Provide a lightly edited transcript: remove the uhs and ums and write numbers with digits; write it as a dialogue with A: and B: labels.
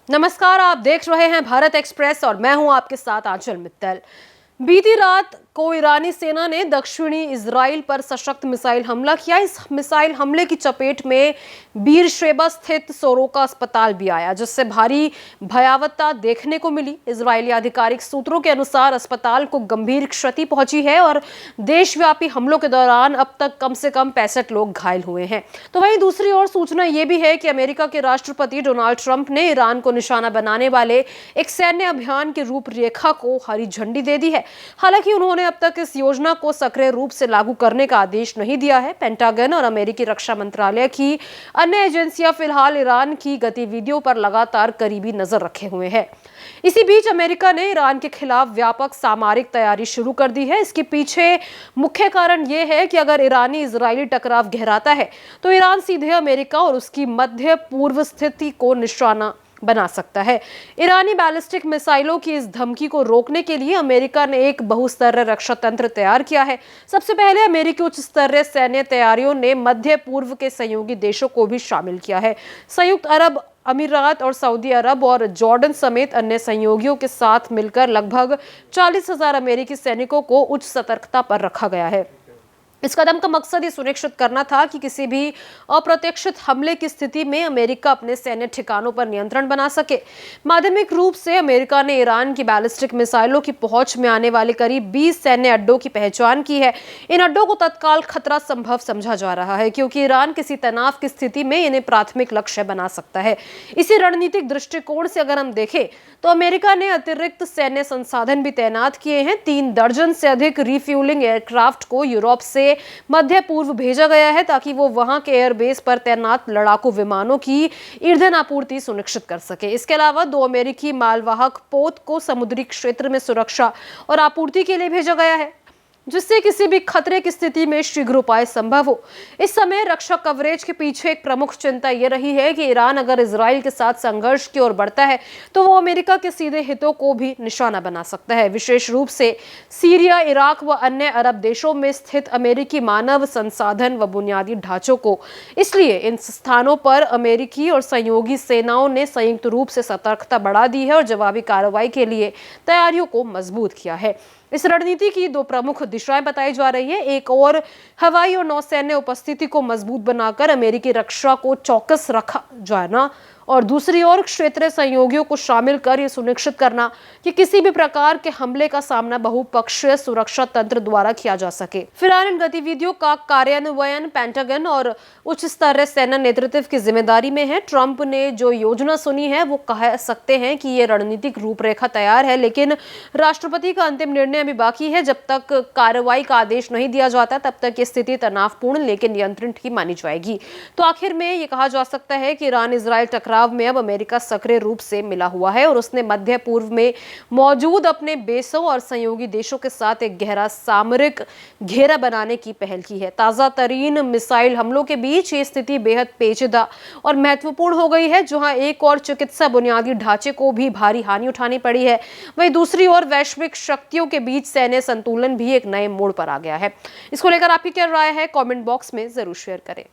A: नमस्कार, आप देख रहे हैं भारत एक्सप्रेस और मैं हूं आपके साथ आंचल मित्तल। बीती रात को ईरानी सेना ने दक्षिणी इजराइल पर सशक्त मिसाइल हमला किया। इस मिसाइल हमले की चपेट में बीरशेबा स्थित सोरोका अस्पताल भी आया, जिससे भारी भयावहता देखने को मिली। इजरायली आधिकारिक सूत्रों के अनुसार अस्पताल को गंभीर क्षति पहुंची है और देशव्यापी हमलों के दौरान अब तक कम से कम 65 लोग घायल हुए हैं। तो वहीं दूसरी ओर सूचना यह भी है कि अमेरिका के राष्ट्रपति डोनाल्ड ट्रंप ने ईरान को निशाना बनाने वाले एक सैन्य अभियान की रूपरेखा को हरी झंडी दे दी है। हालांकि उन्होंने अब तक इस योजना को सक्रिय रूप से लागू करने का आदेश नहीं दिया है। पेंटागन और अमेरिकी रक्षा मंत्रालय की अन्य एजेंसियां फिलहाल ईरान की गतिविधियों पर लगातार करीबी नजर रखे हुए हैं। इसी बीच अमेरिका ने ईरान के खिलाफ व्यापक सामरिक तैयारी शुरू कर दी है। इसके पीछे मुख्य कारण यह है कि अगर ईरानी इजरायली टकराव गहराता है तो ईरान सीधे अमेरिका और उसकी मध्य पूर्व स्थिति को निशाना बना सकता है। ईरानी बैलिस्टिक मिसाइलों की इस धमकी को रोकने के लिए अमेरिका ने एक बहुस्तरीय रक्षा तंत्र तैयार किया है। सबसे पहले अमेरिकी उच्च स्तरीय सैन्य तैयारियों ने मध्य पूर्व के सहयोगी देशों को भी शामिल किया है। संयुक्त अरब अमीरात और सऊदी अरब और जॉर्डन समेत अन्य सहयोगियों के साथ मिलकर लगभग 40,000 अमेरिकी सैनिकों को उच्च सतर्कता पर रखा गया है। इस कदम का मकसद ये सुनिश्चित करना था कि किसी भी अप्रत्याशित हमले की स्थिति में अमेरिका अपने सैन्य ठिकानों पर नियंत्रण बना सके। माध्यमिक रूप से अमेरिका ने ईरान की बैलिस्टिक मिसाइलों की पहुंच में आने वाले करीब 20 सैन्य अड्डों की पहचान की है। इन अड्डों को तत्काल खतरा संभव समझा जा रहा है, क्योंकि ईरान किसी तनाव की स्थिति में इन्हें प्राथमिक लक्ष्य बना सकता है। इसी रणनीतिक दृष्टिकोण से अगर हम देखें तो अमेरिका ने अतिरिक्त सैन्य संसाधन भी तैनात किए हैं। 3 दर्जन से अधिक रिफ्यूलिंग एयरक्राफ्ट को यूरोप से मध्य पूर्व भेजा गया है, ताकि वो वहां के एयरबेस पर तैनात लड़ाकू विमानों की ईंधन आपूर्ति सुनिश्चित कर सके। इसके अलावा 2 अमेरिकी मालवाहक पोत को समुद्री क्षेत्र में सुरक्षा और आपूर्ति के लिए भेजा गया है, जिससे किसी भी खतरे की स्थिति में शीघ्र उपाय संभव हो। इस समय रक्षा कवरेज के पीछे एक प्रमुख चिंता यह रही है कि ईरान अगर इजराइल के साथ संघर्ष की ओर बढ़ता है तो वो अमेरिका के सीधे हितों को भी निशाना बना सकता है, विशेष रूप से सीरिया, इराक व अन्य अरब देशों में स्थित अमेरिकी मानव संसाधन व बुनियादी ढांचों को। इसलिए इन स्थानों पर अमेरिकी और सहयोगी सेनाओं ने संयुक्त रूप से सतर्कता बढ़ा दी है और जवाबी कार्रवाई के लिए तैयारियों को मजबूत किया है। इस रणनीति की 2 प्रमुख दिशाएं बताई जा रही है। एक और हवाई और नौसैन्य उपस्थिति को मजबूत बनाकर अमेरिकी रक्षा को चौकस रखा जाना, और दूसरी ओर क्षेत्रीय सहयोगियों को शामिल कर यह सुनिश्चित करना कि किसी भी प्रकार के हमले का सामना बहुपक्षीय सुरक्षा तंत्र द्वारा किया जा सके। फिलहाल इन गतिविधियों का कार्यान्वयन पेंटागन और उच्च स्तरीय सेना नेतृत्व की जिम्मेदारी में है। ट्रंप ने जो योजना सुनी है वो कह सकते हैं कि ये रणनीतिक रूपरेखा तैयार है, लेकिन राष्ट्रपति का अंतिम निर्णय अभी बाकी है। जब तक कार्रवाई का आदेश नहीं दिया जाता तब तक ये स्थिति तनावपूर्ण लेकिन नियंत्रित ही मानी जाएगी। तो आखिर में ये कहा जा सकता है कि ईरान इजराइल टकराव में अब अमेरिका सक्रिय रूप से मिला हुआ है और उसने मध्य पूर्व में मौजूद अपने बेसों और सहयोगी देशों के साथ एक गहरा सामरिक घेरा बनाने की पहल की है। ताजा तरीन मिसाइल हमलों के बीच ये स्थिति बेहद पेचीदा और महत्वपूर्ण हो गई है, जहां एक और चिकित्सा बुनियादी ढांचे को भी भारी हानि उठानी पड़ी है, वहीं दूसरी ओर वैश्विक शक्तियों के बीच सैन्य संतुलन भी एक नए मोड़ पर आ गया है। इसको लेकर आपकी क्या राय है, कमेंट बॉक्स में जरूर शेयर करें।